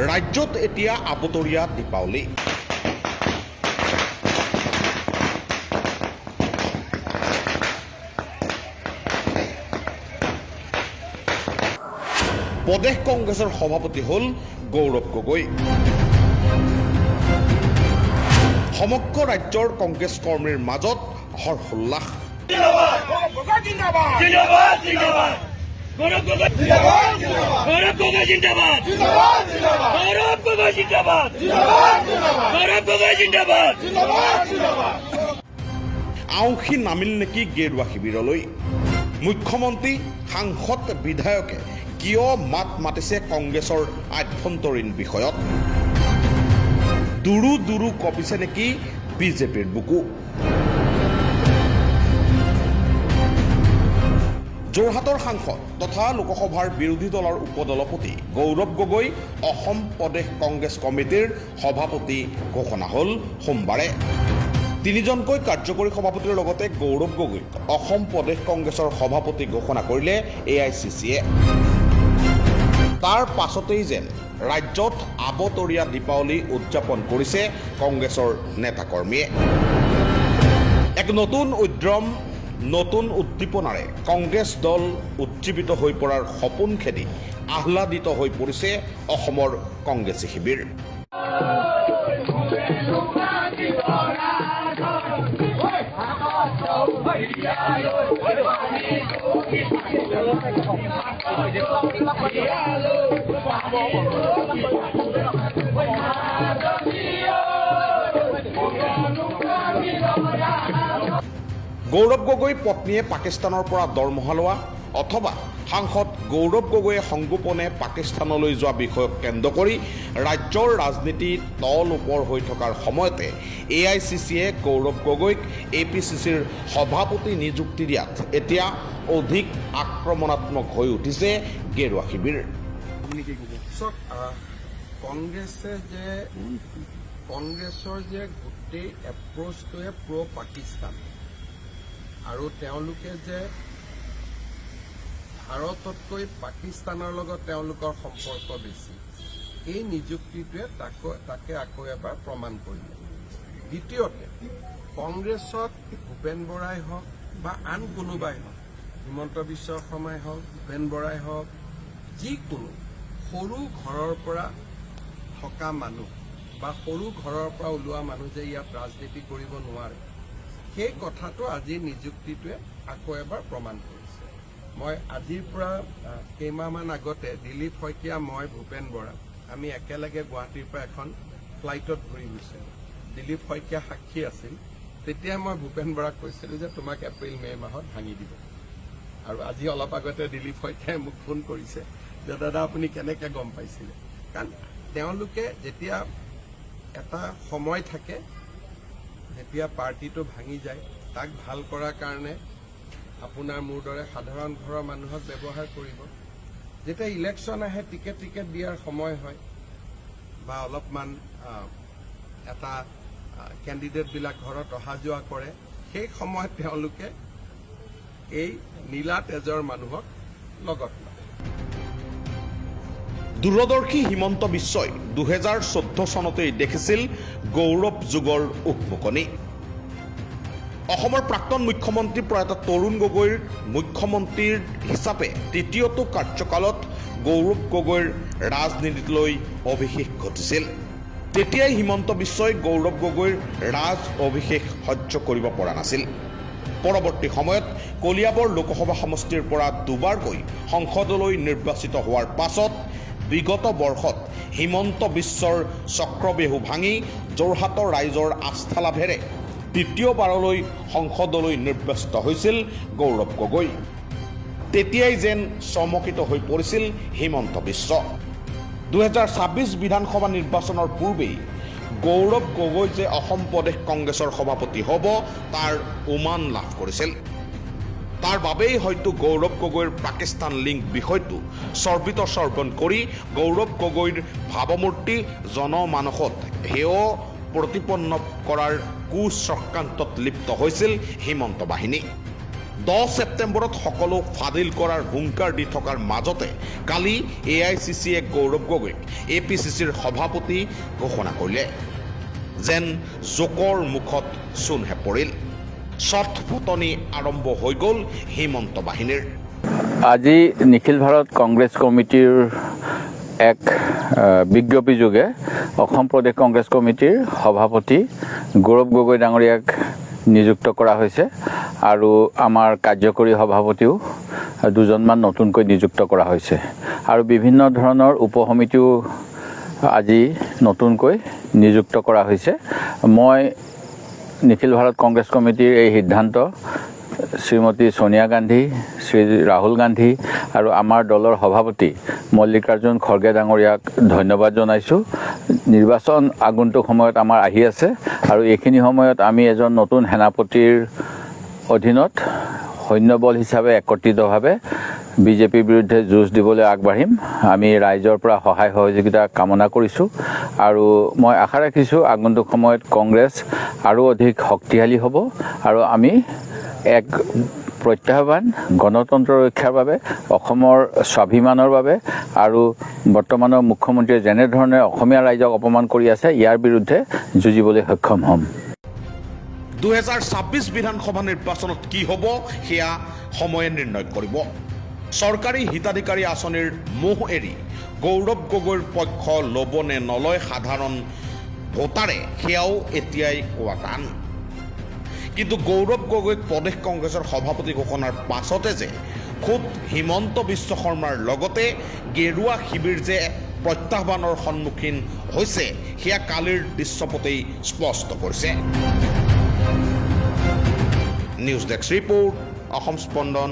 ৰাজ্যত এতিয়া আবতৰীয়া দীপাৱলী। প্ৰদেশ কংগ্ৰেছৰ সভাপতি হ'ল গৌৰৱ গগৈ। সমগ্ৰ ৰাজ্যৰ কংগ্ৰেছ কৰ্মীৰ মাজত হৰ্ষোল্লাস। আউসী নামিল নেকি গেৰুৱা শিবিৰলৈ? মুখ্যমন্ত্ৰী, সাংসদ, বিধায়কে কিয় মাত মাতিছে কংগ্ৰেছৰ আভ্যন্তৰীণ বিষয়ত? দুৰু দুৰু কঁপিছে নেকি বিজেপিৰ বুকু? যোৰহাটৰ সাংসদ তথা লোকসভাৰ বিৰোধী দলৰ উপদলপতি গৌৰৱ গগৈ অসম প্ৰদেশ কংগ্ৰেছ কমিটিৰ সভাপতি ঘোষণা হ'ল সোমবাৰে। তিনিজনকৈ কাৰ্যকৰী সভাপতিৰ লগতে গৌৰৱ গগৈক অসম প্ৰদেশ কংগ্ৰেছৰ সভাপতি ঘোষণা কৰিলে AICCয়ে। তাৰ পাছতেই যেন ৰাজ্যত আবতৰীয়া দীপাৱলী উদযাপন কৰিছে কংগ্ৰেছৰ নেতাকৰ্মীয়ে। এক নতুন উদ্যম, নতুন উদ্দীপনাৰে কংগ্ৰেছ দল উজ্জীৱিত হৈ পৰাৰ সপোন খেদি আহ্লাদিত হৈ পৰিছে অসমৰ কংগ্ৰেছী শিবিৰ। গৌৰৱ গগৈ পত্নীয়ে পাকিস্তানৰ পৰা দৰমহা লোৱা অথবা সাংসদ গৌৰৱ গগৈয়ে সংগোপনে পাকিস্তানলৈ যোৱা বিষয়ক কেন্দ্ৰ কৰি ৰাজ্যৰ ৰাজনীতি তল ওপৰ হৈ থকাৰ সময়তে AICCয়ে গৌৰৱ গগৈক APCCৰ সভাপতি নিযুক্তি দিয়াত এতিয়া অধিক আক্ৰমণাত্মক হৈ উঠিছে গেৰুৱা শিবিৰ। কংগ্ৰেছৰ যে গোটেই এপ্ৰ'চটোৱে প্ৰ' পাকিস্তান আৰু তেওঁলোকে যে ভাৰততকৈ পাকিস্তানৰ লগত তেওঁলোকৰ সম্পৰ্ক বেছি, এই নিযুক্তিটোৱে তাকে আকৌ এবাৰ প্ৰমাণ কৰিলে। দ্বিতীয়তে, কংগ্ৰেছত ভূপেন বৰাই হওক বা আন কোনোবাই হওক, হিমন্ত বিশ্ব শৰ্মাই হওক, ভূপেন বৰাই হওক, যিকোনো সৰু ঘৰৰ পৰা থকা মানুহ বা সৰু ঘৰৰ পৰা ওলোৱা মানুহ যে ইয়াত ৰাজনীতি কৰিব নোৱাৰে, সেই কথাটো আজিৰ নিযুক্তিটোৱে আকৌ এবাৰ প্ৰমাণ কৰিছে। মই আজিৰ পৰা কেইমাহমান আগতে দিলীপ শইকীয়া, মই, ভূপেন বৰা আমি একেলগে গুৱাহাটীৰ পৰা এখন ফ্লাইটত ঘূৰি গৈছিলোঁ। দিলীপ শইকীয়া সাক্ষী আছিল। তেতিয়া মই ভূপেন বৰাক কৈছিলোঁ যে তোমাক এপ্ৰিল-মে মাহত ভাঙি দিব। আৰু আজি অলপ আগতে দিলীপ শইকীয়াই মোক ফোন কৰিছে যে দাদা আপুনি কেনেকৈ গম পাইছিলে? কাৰণ তেওঁলোকে যেতিয়া এটা সময় থাকে, যেতিয়া পাৰ্টিটো ভাঙি যায়, তাক ভাল কৰাৰ কাৰণে আপোনাৰ মোৰ দৰে সাধাৰণ ঘৰৰ মানুহক ব্যৱহাৰ কৰিব। যেতিয়া ইলেকশ্যন আহে, টিকেট দিয়াৰ সময় হয় বা অলপমান এটা কেণ্ডিডেটবিলাক ঘৰত অহা যোৱা কৰে, সেই সময়ত তেওঁলোকে এই নীলা তেজৰ মানুহক লগত লয়। দূৰদৰ্শী হিমন্ত বিশ্বই 2014 চনতেই দেখিছিল গৌৰৱ যুগৰ উকমুকনি। অসমৰ প্ৰাক্তন মুখ্যমন্ত্ৰী প্ৰয়াত তৰুণ গগৈৰ মুখ্যমন্ত্ৰী হিচাপে তৃতীয়টো কাৰ্যকালত গৌৰৱ গগৈৰ ৰাজনীতিলৈ অভিষেক ঘটিছিল। তেতিয়াই হিমন্ত বিশ্বই গৌৰৱ গগৈৰ ৰাজ অভিষেক সহ্য কৰিব পৰা নাছিল। পৰৱৰ্তী সময়ত কলিয়াবৰ লোকসভা সমষ্টিৰ পৰা দুবাৰকৈ সংসদলৈ নিৰ্বাচিত হোৱাৰ পাছত বিগত বৰ্ষত হিমন্ত বিশ্বৰ চক্ৰবেহু ভাঙি যোৰহাটৰ ৰাইজৰ আস্থা লাভেৰে তৃতীয়বাৰলৈ সংসদলৈ নিৰ্বাচিত হৈছিল গৌৰৱ গগৈ। তেতিয়াই যেন চমকিত হৈ পৰিছিল হিমন্ত বিশ্ব। 2026 বিধানসভা নিৰ্বাচনৰ পূৰ্বেই গৌৰৱ গগৈ যে অসম প্ৰদেশ কংগ্ৰেছৰ সভাপতি হ'ব তাৰ উমান লাভ কৰিছিল। তাৰ বাবেই হয়তো গৌৰৱ গগৈৰ পাকিস্তান লিংক বিষয়টো সৰ্বিতসৰ্বণ কৰি গৌৰৱ গগৈৰ ভাৱমূৰ্তি জনমানসত হেয় প্ৰতিপন্ন কৰাৰ কুচক্ৰান্তত লিপ্ত হৈছিল হিমন্ত বাহিনী। 10 ছেপ্টেম্বৰত সকলো ফাদিল কৰাৰ হুংকাৰ দি থকাৰ মাজতে কালি AICCয়ে গৌৰৱ গগৈক APCCৰ সভাপতি ঘোষণা কৰিলে যেন জোকৰ মুখত চূণহে পৰিল ছটফটনি আৰম্ভ হৈ গ'ল হিমন্ত বাহিনীৰ আজি নিখিল ভাৰত কংগ্ৰেছ কমিটিৰ এক বিজ্ঞপ্তি যোগে অসম প্ৰদেশ কংগ্ৰেছ কমিটিৰ সভাপতি গৌৰৱ গগৈ ডাঙৰীয়াক নিযুক্ত কৰা হৈছে আৰু আমাৰ কাৰ্যকৰী সভাপতিও দুজনমান নতুনকৈ নিযুক্ত কৰা হৈছে আৰু বিভিন্ন ধৰণৰ উপসমিতিও আজি নতুনকৈ নিযুক্ত কৰা হৈছে মই নিখিল ভাৰত কংগ্ৰেছ কমিটিৰ এই সিদ্ধান্ত শ্ৰীমতী সোনিয়া গান্ধী শ্ৰী ৰাহুল গান্ধী আৰু আমাৰ দলৰ সভাপতি মল্লিকাৰ্জুন খৰ্গে ডাঙৰীয়াক ধন্যবাদ জনাইছোঁ নিৰ্বাচন আগন্তুক সময়ত আমাৰ আহি আছে আৰু এইখিনি সময়ত আমি এজন নতুন সেনাপতিৰ অধীনত সৈন্যবল হিচাপে একত্ৰিতভাৱে বিজেপিৰ বিৰুদ্ধে যুঁজ দিবলৈ আগবাঢ়িম আমি ৰাইজৰ পৰা সহায় সহযোগিতা কামনা কৰিছোঁ আৰু মই আশা ৰাখিছোঁ আগন্তুক সময়ত কংগ্ৰেছ আৰু অধিক শক্তিশালী হ'ব আৰু আমি এক প্ৰত্যাহ্বান গণতন্ত্ৰ ৰক্ষাৰ বাবে অসমৰ স্বাভিমানৰ বাবে আৰু বৰ্তমানৰ মুখ্যমন্ত্ৰীয়ে যেনেধৰণে অসমীয়া ৰাইজক অপমান কৰি আছে ইয়াৰ বিৰুদ্ধে যুঁজিবলৈ সক্ষম হ'ম 2026 বিধানসভা নিৰ্বাচনত কি হ'ব সেয়া সময়ে নিৰ্ণয় কৰিব চৰকাৰী হিতাধিকাৰী আঁচনিৰ মোহ এৰি গৌৰৱ গগৈৰ পক্ষ ল'ব নে নলয় সাধাৰণ ভোটাৰে সেয়াও এতিয়াই কোৱা টান কিন্তু গৌৰৱ গগৈক প্ৰদেশ কংগ্ৰেছৰ সভাপতি ঘোষণাৰ পাছতে যে খুদ হিমন্ত বিশ্ব শৰ্মাৰ লগতে গেৰুৱা শিবিৰ যে প্ৰত্যাহ্বানৰ সন্মুখীন হৈছে সেয়া কালিৰ দৃশ্যপটেই স্পষ্ট কৰিছে নিউজ ডেস্ক ৰিপোৰ্ট অসম স্পন্দন